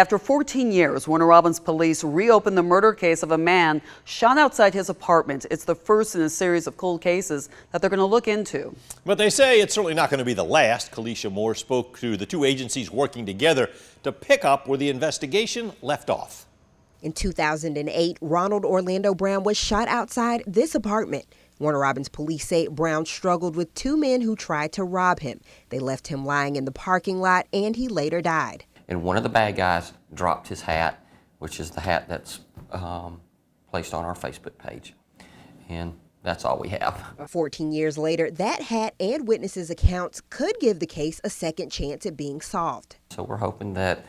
After 14 years, Warner Robins police reopened the murder case of a man shot outside his apartment. It's the first in a series of cold cases that they're going to look into. But they say it's certainly not going to be the last. Kalisha Moore spoke to the two agencies working together to pick up where the investigation left off. In 2008, Ronald Orlando Brown was shot outside this apartment. Warner Robins police say Brown struggled with two men who tried to rob him. They left him lying in the parking lot, and he later died. And one of the bad guys dropped his hat, which is the hat that's placed on our Facebook page. And that's all we have. 14 years later, that hat and witnesses' accounts could give the case a second chance at being solved. So we're hoping that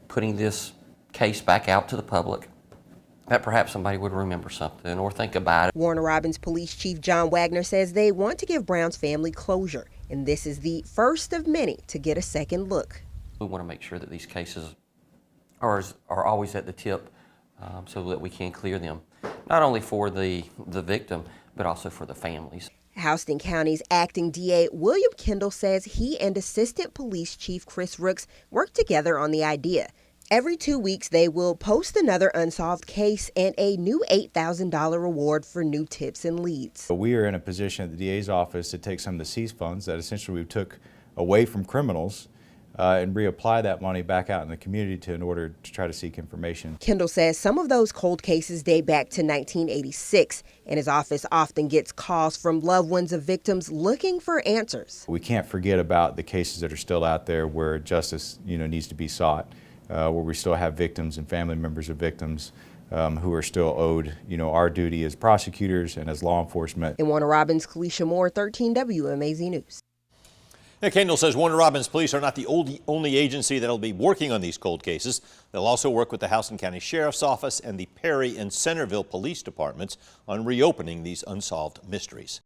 putting this case back out to the public, that perhaps somebody would remember something or think about it. Warner Robins Police Chief John Wagner says they want to give Brown's family closure, and this is the first of many to get a second look. We want to make sure that these cases are always at the tip so that we can clear them, not only for the victim, but also for the families. Houston County's acting DA William Kendall says he and Assistant Police Chief Chris Rooks worked together on the idea. Every 2 weeks, they will post another unsolved case and a new $8,000 reward for new tips and leads. We are in a position at the DA's office to take some of the seized funds that essentially we took away from criminals and reapply that money back out in the community in order to try to seek information. Kendall says some of those cold cases date back to 1986, and his office often gets calls from loved ones of victims looking for answers. We can't forget about the cases that are still out there where justice, needs to be sought. Where we still have victims and family members of victims who are still owed, our duty as prosecutors and as law enforcement. In Warner Robins, Kalisha Moore, 13 WMAZ News. Kendall says Warner Robins police are not the only agency that will be working on these cold cases. They'll also work with the Houston County Sheriff's Office and the Perry and Centerville Police Departments on reopening these unsolved mysteries.